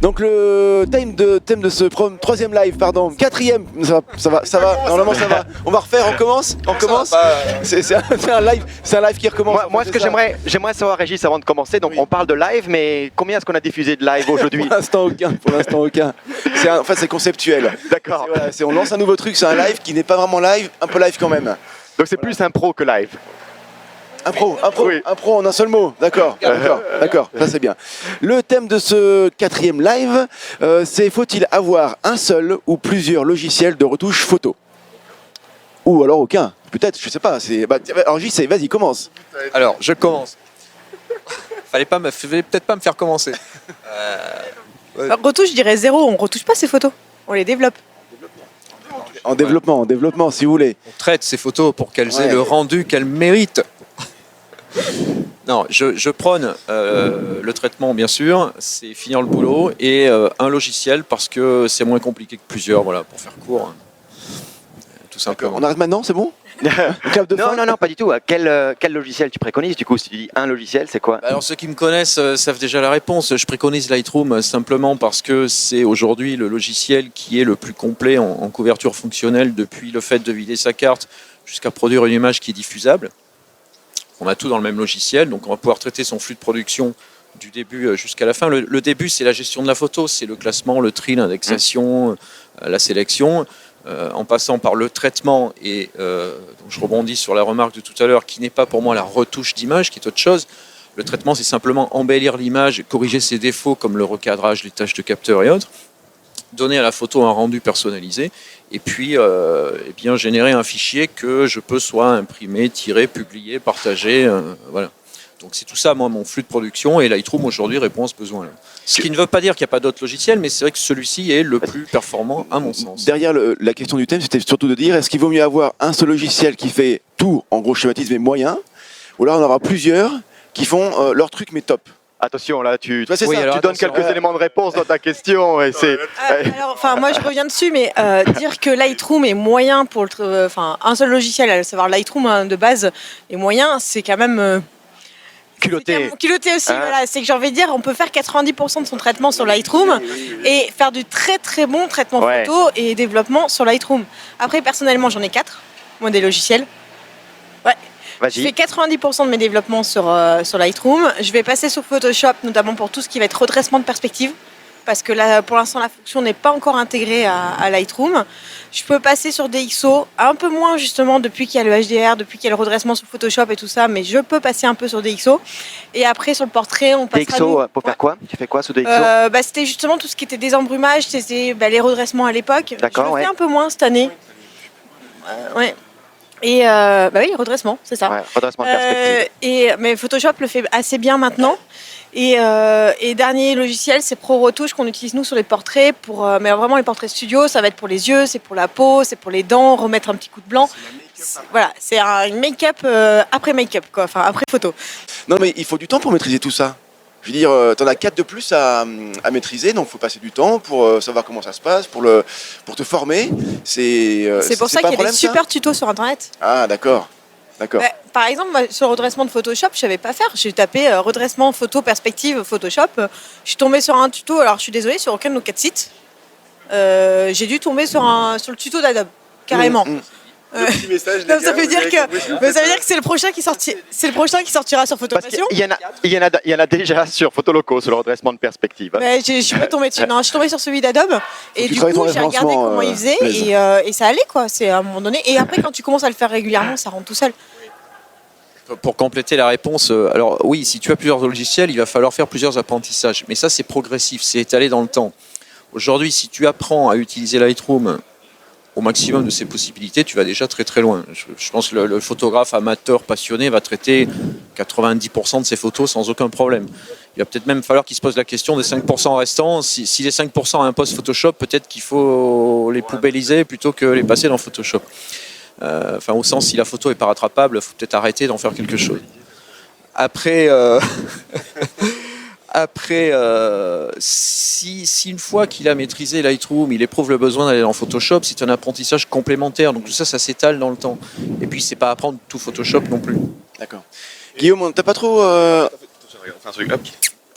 Donc le thème de ce troisième live, pardon, quatrième, ça va, normalement ça va. On va refaire, on commence. C'est un live qui recommence. Moi ce que j'aimerais savoir, Régis, avant de commencer, donc Oui. on parle de live, mais combien est-ce qu'on a diffusé de live aujourd'hui? Pour l'instant aucun. En fait c'est conceptuel. D'accord. Voilà, on lance un nouveau truc, c'est un live qui n'est pas vraiment live, un peu live quand même. Donc c'est plus un pro que live. Oui. Un pro en un seul mot, d'accord, ça c'est bien. Le thème de ce quatrième live, c'est faut-il avoir un seul ou plusieurs logiciels de retouche photo? Ou alors aucun, peut-être, je sais pas. Alors JC, vas-y, commence. Alors, je commence. Fallait peut-être pas me faire commencer. Retouche, je dirais 0. On retouche pas ces photos. On les développe. En développement, si vous voulez. On traite ces photos pour qu'elles aient Ouais. le rendu qu'elles méritent. Non, je prône le traitement, bien sûr, c'est finir le boulot, et un logiciel parce que c'est moins compliqué que plusieurs, voilà, pour faire court. Tout simplement. On arrête maintenant, c'est bon? Clap de fin. Non, pas du tout. Quel logiciel tu préconises? Du coup, si tu dis un logiciel, c'est quoi? Alors ceux qui me connaissent savent déjà la réponse. Je préconise Lightroom simplement parce que c'est aujourd'hui le logiciel qui est le plus complet en couverture fonctionnelle, depuis le fait de vider sa carte jusqu'à produire une image qui est diffusable. On a tout dans le même logiciel, donc on va pouvoir traiter son flux de production du début jusqu'à la fin. Le début, c'est la gestion de la photo, c'est le classement, le tri, l'indexation, la sélection, en passant par le traitement. Et donc je rebondis sur la remarque de tout à l'heure, qui n'est pas pour moi la retouche d'image, qui est autre chose. Le traitement, c'est simplement embellir l'image, corriger ses défauts comme le recadrage, les tâches de capteur et autres, donner à la photo un rendu personnalisé, et puis eh bien, générer un fichier que je peux soit imprimer, tirer, publier, partager, voilà. Donc c'est tout ça, moi, mon flux de production, et Lightroom aujourd'hui répond à ce besoin-là. Ce qui ne veut pas dire qu'il n'y a pas d'autres logiciels, mais c'est vrai que celui-ci est le plus performant à mon sens. Derrière la question du thème, c'était surtout de dire, est-ce qu'il vaut mieux avoir un seul logiciel qui fait tout, en gros schématisme et moyen, ou alors on aura plusieurs qui font leur truc mais top? Attention, là, tu Ouais, c'est ça. alors, donnes attention. quelques éléments de réponse dans ta question. Et c'est... Moi je reviens dessus, mais dire que Lightroom est moyen pour un seul logiciel, à savoir Lightroom de base, est moyen, c'est quand même culotté. culotté aussi. Hein. Voilà, c'est que j'ai envie de dire, on peut faire 90% de son traitement sur Lightroom et faire du très très bon traitement Ouais. photo et développement sur Lightroom. Après, personnellement, j'en ai 4, moi, des logiciels. Ouais. Je fais Vas-y. 90% de mes développements sur Lightroom. Je vais passer sur Photoshop, notamment pour tout ce qui va être redressement de perspective, parce que là, pour l'instant, la fonction n'est pas encore intégrée à Lightroom. Je peux passer sur DxO, un peu moins justement depuis qu'il y a le HDR, depuis qu'il y a le redressement sur Photoshop et tout ça, mais je peux passer un peu sur DxO. Et après, sur le portrait, on passera... DxO, pour faire quoi? Tu fais quoi sous DxO? C'était justement tout ce qui était désembrumage, c'était les redressements à l'époque. D'accord, Je le ouais. fais un peu moins cette année. Ouais. Et oui, redressement, c'est ça. Ouais, redressement de perspective. Mais Photoshop le fait assez bien maintenant. Et dernier logiciel, c'est Pro Retouche qu'on utilise nous sur les portraits. Mais vraiment les portraits studio, ça va être pour les yeux, c'est pour la peau, c'est pour les dents, remettre un petit coup de blanc. Voilà, c'est un make-up après make-up, quoi. Enfin après photo. Non mais il faut du temps pour maîtriser tout ça. Je veux dire, t'en as 4 de plus à maîtriser, donc il faut passer du temps pour savoir comment ça se passe, pour te former. C'est pour ça pas un qu'il y a des problème, ça super tutos sur Internet. Ah d'accord. Par exemple, moi, sur le redressement de Photoshop, je savais pas faire. J'ai tapé redressement photo perspective Photoshop. Je suis tombée sur un tuto. Alors, je suis désolée, sur aucun de nos 4 sites. J'ai dû tomber sur le tuto d'Adobe, carrément. Petit message, les Donc, ça gars, veut vous dire avez que, compris. mais ça veut dire que c'est le prochain qui sortira sur Parce Photopassion. qu'il y en a déjà sur Photoloco, sur le redressement de perspective. Mais je suis pas tombée dessus. Non, je suis tombée sur celui d'Adobe. Et tu du travailles coup, ton j'ai regardé référencement, comment il faisait Blaise. et ça allait, quoi. C'est à un moment donné. Et après, quand tu commences à le faire régulièrement, ça rentre tout seul. Pour compléter la réponse, alors oui, si tu as plusieurs logiciels, il va falloir faire plusieurs apprentissages. Mais ça, c'est progressif, c'est étalé dans le temps. Aujourd'hui, si tu apprends à utiliser Lightroom au maximum de ses possibilités, tu vas déjà très très loin. Je pense que le photographe amateur passionné va traiter 90% de ses photos sans aucun problème. Il va peut-être même falloir qu'il se pose la question des 5% restants. Si les 5% imposent Photoshop, peut-être qu'il faut les poubelliser plutôt que les passer dans Photoshop. Au sens, si la photo n'est pas rattrapable, il faut peut-être arrêter d'en faire quelque chose. Après, si une fois qu'il a maîtrisé Lightroom, il éprouve le besoin d'aller dans Photoshop, c'est un apprentissage complémentaire. Donc tout ça, ça s'étale dans le temps. Et puis, c'est pas apprendre tout Photoshop non plus. D'accord. Guillaume, t'as pas trop...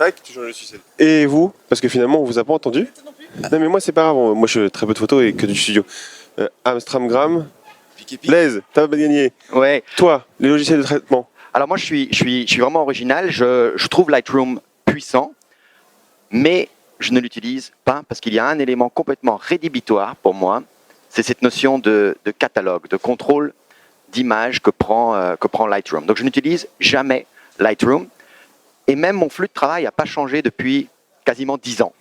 tac, tu changes le logiciel. Et vous? Parce que finalement, on vous a pas entendu. Non, mais moi, c'est pas grave. Moi, je fais très peu de photos et que du studio. Amstramgram, Blaise, t'as pas gagné. Ouais. Toi, les logiciels de traitement. Alors moi, je suis vraiment original. Je trouve Lightroom puissant, mais je ne l'utilise pas parce qu'il y a un élément complètement rédhibitoire pour moi. C'est cette notion de catalogue, de contrôle d'image que prend Lightroom. Donc je n'utilise jamais Lightroom. Et même mon flux de travail n'a pas changé depuis quasiment 10 ans.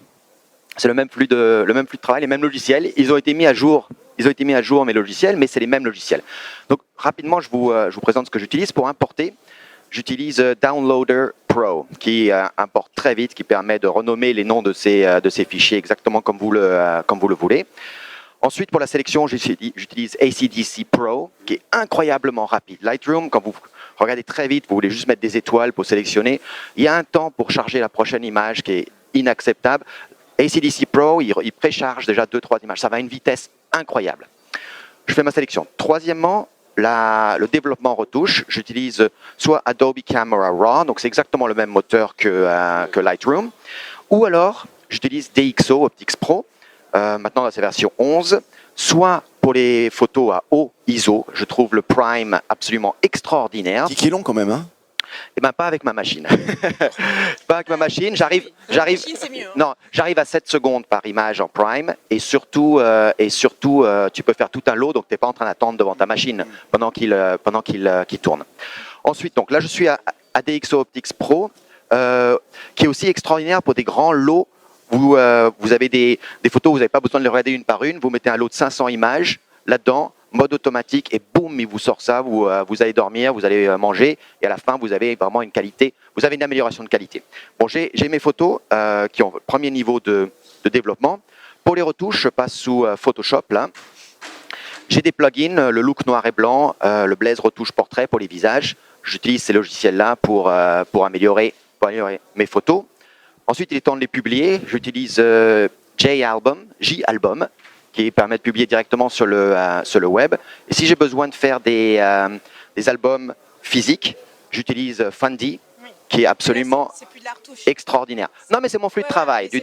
C'est le même flux de travail, les mêmes logiciels. Ils ont été mis à jour mes logiciels, mais c'est les mêmes logiciels. Donc rapidement, je vous présente ce que j'utilise pour importer. J'utilise Downloader Pro, qui importe très vite, qui permet de renommer les noms de ces fichiers exactement comme vous le voulez. Ensuite, pour la sélection, j'utilise AC/DC Pro, qui est incroyablement rapide. Lightroom, quand vous regardez très vite, vous voulez juste mettre des étoiles pour sélectionner, il y a un temps pour charger la prochaine image qui est inacceptable. AC/DC Pro, il précharge déjà 2-3 images. Ça va à une vitesse incroyable. Je fais ma sélection. Troisièmement, le développement en retouche. J'utilise soit Adobe Camera Raw, donc c'est exactement le même moteur que Lightroom, ou alors j'utilise DxO Optics Pro. Maintenant, c'est version 11. Soit pour les photos à haut ISO, je trouve le Prime absolument extraordinaire. Qui est long quand même, hein? Et ben pas avec ma machine. Pas avec ma machine, j'arrive à 7 secondes par image en prime et surtout tu peux faire tout un lot, donc tu n'es pas en train d'attendre devant ta machine pendant qu'il tourne. Ensuite, donc là je suis à DxO Optics Pro qui est aussi extraordinaire pour des grands lots. Vous avez des photos, vous n'avez pas besoin de les regarder une par une, vous mettez un lot de 500 images là-dedans, mode automatique, et boum, il vous sort ça, vous allez dormir, vous allez manger, et à la fin, vous avez vraiment une qualité, vous avez une amélioration de qualité. Bon, j'ai mes photos qui ont le premier niveau de développement. Pour les retouches, je passe sous Photoshop, là. J'ai des plugins, le look noir et blanc, le Blaise retouche portrait pour les visages. J'utilise ces logiciels-là pour améliorer mes photos. Ensuite, il est temps de les publier. J'utilise J-Album, qui permet de publier directement sur le web. Et si j'ai besoin de faire des albums physiques, j'utilise Fundy, qui est absolument extraordinaire. Non, mais c'est mon flux de travail, du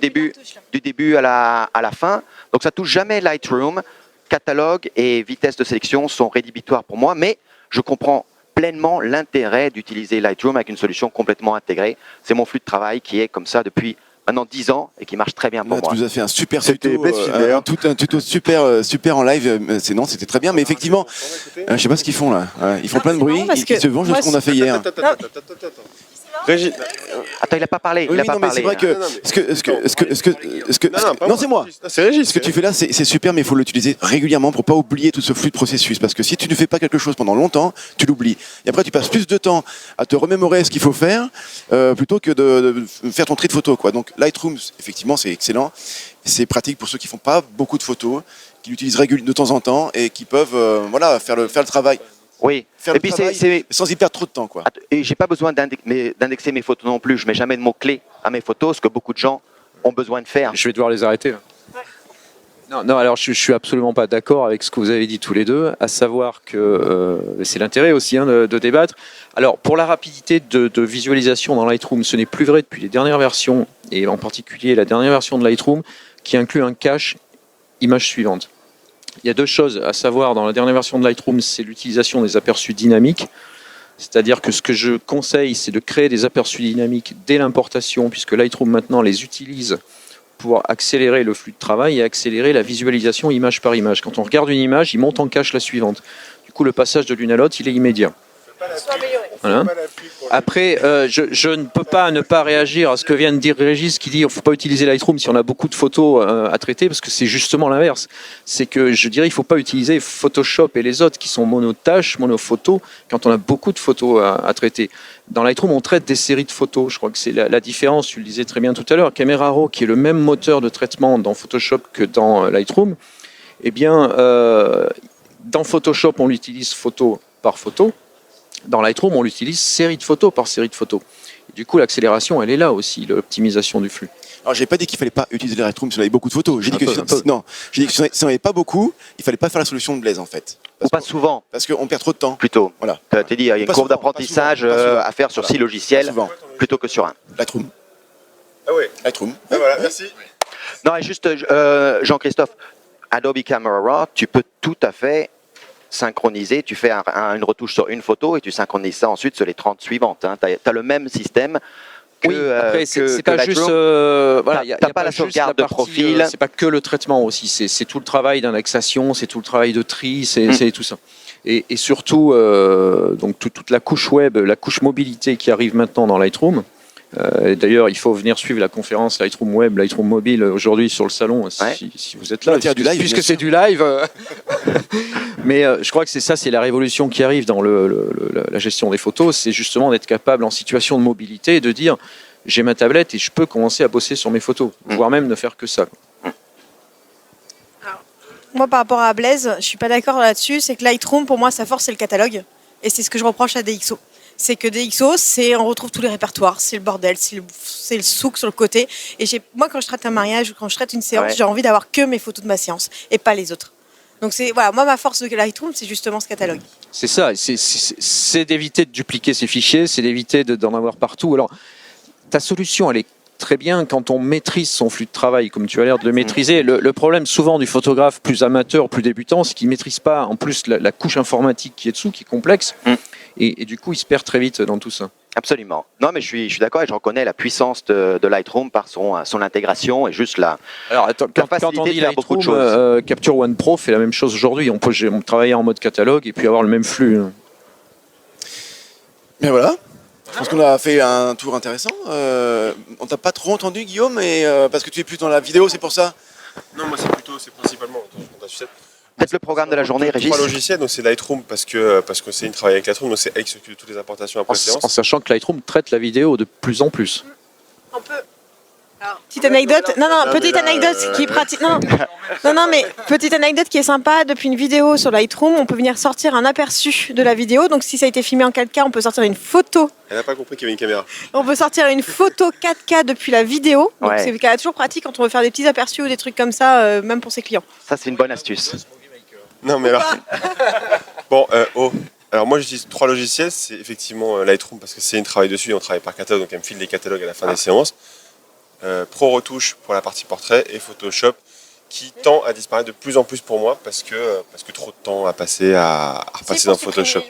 début à la fin. Donc ça touche jamais Lightroom. Catalogue et vitesse de sélection sont rédhibitoires pour moi, mais je comprends pleinement l'intérêt d'utiliser Lightroom avec une solution complètement intégrée. C'est mon flux de travail qui est comme ça depuis maintenant 10 ans et qui marche très bien pour moi. Tu nous as fait un super tuto, un tuto super en live. C'était très bien, mais effectivement, je sais pas ce qu'ils font là. Ils font plein de bruit, ils se vengent de ce qu'on a fait hier. Régis. Attends, il n'a pas parlé. Oui, non, mais c'est vrai que non, c'est moi. C'est Régis. Ce que tu fais là, c'est super, mais il faut l'utiliser régulièrement pour pas oublier tout ce flux de processus. Parce que si tu ne fais pas quelque chose pendant longtemps, tu l'oublies. Et après, tu passes plus de temps à te remémorer ce qu'il faut faire plutôt que de faire ton tri de photos, quoi. Donc Lightroom, effectivement, c'est excellent. C'est pratique pour ceux qui font pas beaucoup de photos, qui l'utilisent de temps en temps et qui peuvent faire le travail. Oui, et puis c'est sans y perdre trop de temps, quoi. Et j'ai pas besoin d'indexer mes photos non plus. Je mets jamais de mots-clés à mes photos, ce que beaucoup de gens ont besoin de faire. Je vais devoir les arrêter là. Non, alors je suis absolument pas d'accord avec ce que vous avez dit tous les deux, à savoir que c'est l'intérêt aussi de débattre. Alors pour la rapidité de visualisation dans Lightroom, ce n'est plus vrai depuis les dernières versions, et en particulier la dernière version de Lightroom, qui inclut un cache image suivante. Il y a deux choses à savoir dans la dernière version de Lightroom, c'est l'utilisation des aperçus dynamiques. C'est-à-dire que ce que je conseille, c'est de créer des aperçus dynamiques dès l'importation, puisque Lightroom maintenant les utilise pour accélérer le flux de travail et accélérer la visualisation image par image. Quand on regarde une image, il monte en cache la suivante. Du coup, le passage de l'une à l'autre, il est immédiat. Voilà. Après, je ne peux pas ne pas réagir à ce que vient de dire Régis, qui dit qu'il ne faut pas utiliser Lightroom si on a beaucoup de photos à traiter, parce que c'est justement l'inverse. C'est que je dirais qu'il ne faut pas utiliser Photoshop et les autres qui sont monotâches, monophotos, quand on a beaucoup de photos à traiter. Dans Lightroom, on traite des séries de photos. Je crois que c'est la différence, tu le disais très bien tout à l'heure. Camera Raw, qui est le même moteur de traitement dans Photoshop que dans Lightroom, eh bien, dans Photoshop, on l'utilise photo par photo. Dans Lightroom, on l'utilise série de photos par série de photos. Et du coup, l'accélération, elle est là aussi, l'optimisation du flux. Alors, j'ai pas dit qu'il fallait pas utiliser Lightroom si on avait beaucoup de photos. J'ai dit que si on n'avait pas beaucoup, il fallait pas faire la solution de Blaise, en fait. Ou pas souvent. Parce qu'on perd trop de temps. Plutôt. Voilà. Tu as dit, il y a une courbe d'apprentissage à faire sur 6 logiciels plutôt que sur un. Lightroom. Lightroom. Ah, voilà, merci. Non, et juste, Jean-Christophe, Adobe Camera Raw, tu peux tout à fait synchroniser. Tu fais une retouche sur une photo et tu synchronises ça ensuite sur les 30 suivantes. Hein. Tu as le même système que, Oui, après, c'est que pas Lightroom. juste. Voilà, y a T'as pas la juste sauvegarde de partie, profil. c'est pas que le traitement aussi. C'est tout le travail d'indexation, c'est tout le travail de tri, c'est tout ça. Et surtout, donc toute la couche web, la couche mobilité qui arrive maintenant dans Lightroom. Et d'ailleurs, il faut venir suivre la conférence Lightroom Web, Lightroom Mobile aujourd'hui sur le salon, si vous êtes là, Du live, puisque bien c'est du live. Mais je crois que c'est la révolution qui arrive dans la gestion des photos, c'est justement d'être capable en situation de mobilité et de dire j'ai ma tablette et je peux commencer à bosser sur mes photos, voire même ne faire que ça. Moi, par rapport à Blaise, je suis pas d'accord là-dessus. C'est que Lightroom, pour moi, sa force, c'est le catalogue. Et c'est ce que je reproche à DxO. C'est que DxO, on retrouve tous les répertoires, c'est le bordel, c'est le souk sur le côté. Et moi, quand je traite un mariage ou quand je traite une séance, j'ai envie d'avoir que mes photos de ma séance et pas les autres. Donc voilà, moi, ma force de Lightroom, c'est justement ce catalogue. C'est ça, c'est d'éviter de dupliquer ces fichiers, c'est d'éviter d'en avoir partout. Alors, ta solution, elle est très bien quand on maîtrise son flux de travail, comme tu as l'air de le maîtriser. Le problème souvent du photographe plus amateur, plus débutant, c'est qu'il ne maîtrise pas en plus la couche informatique qui est dessous, qui est complexe. Et du coup, il se perd très vite dans tout ça. Absolument. Non, mais je suis d'accord et je reconnais la puissance de Lightroom par son intégration et juste Alors, attends, quand on dit Lightroom, Capture One Pro fait la même chose aujourd'hui. On peut travailler en mode catalogue et puis avoir le même flux. Mais voilà. Je pense qu'on a fait un tour intéressant. On t'a pas trop entendu, Guillaume, parce que tu es plus dans la vidéo, c'est pour ça. Non, moi c'est principalement. Peut-être le programme de la journée, Régis. 3 logiciels, donc c'est Lightroom parce que c'est une travail avec Lightroom, donc c'est elle qui s'occupe de toutes les importations après séance. En sachant que Lightroom traite la vidéo de plus en plus. On peut. Alors, petite anecdote, petite anecdote qui est pratique. Non, mais petite anecdote qui est sympa. Depuis une vidéo sur Lightroom, on peut venir sortir un aperçu de la vidéo. Donc, si ça a été filmé en 4K, on peut sortir une photo. Elle n'a pas compris qu'il y avait une caméra. On peut sortir une photo 4K depuis la vidéo. Donc, Ouais. c'est quand même toujours pratique quand on veut faire des petits aperçus ou des trucs comme ça, même pour ses clients. Ça, c'est une bonne astuce. Non, mais alors. Bon, alors moi j'utilise 3 logiciels, c'est effectivement Lightroom parce que c'est une travail dessus et on travaille par catalogue, donc elle me file des catalogues à la fin des séances. Pro Retouche pour la partie portrait et Photoshop qui tend à disparaître de plus en plus pour moi parce que trop de temps à passer à repasser dans Photoshop.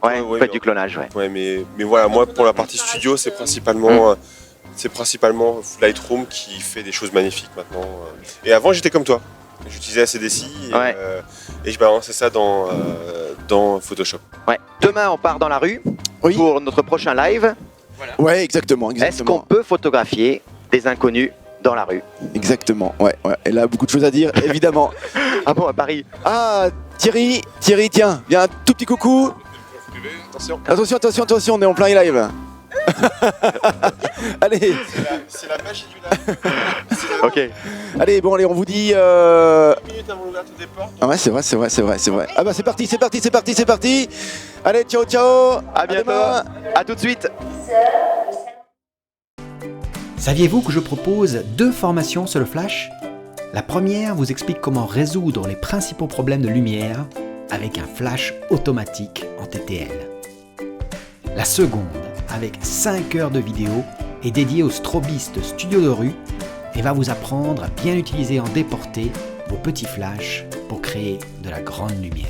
Ouais, Ouais, faites du clonage, ouais. Ouais, mais voilà, moi pour la partie studio, c'est principalement Lightroom qui fait des choses magnifiques maintenant. Et avant j'étais comme toi, j'utilisais ACDC et je balançais ça dans Photoshop. Ouais. Demain, on part dans la rue Oui. pour notre prochain live. Ouais, exactement. Est-ce qu'on peut photographier des inconnus dans la rue? Exactement, ouais. Et là, beaucoup de choses à dire, évidemment. Ah bon, à Paris? Ah, Thierry, tiens, viens, un tout petit coucou. Attention, on est en plein live. Allez, C'est la magie du live. Ok. allez, on vous dit... 2 minutes avant l'ouverture des portes. Ah ouais, c'est vrai. Ah bah c'est parti. Allez, ciao. À bientôt. demain. À tout de suite. Saviez-vous que je propose 2 formations sur le flash? La première vous explique comment résoudre les principaux problèmes de lumière avec un flash automatique en TTL. La seconde, avec 5 heures de vidéo, est dédiée aux strobistes studio de rue et va vous apprendre à bien utiliser en déporté vos petits flashs pour créer de la grande lumière.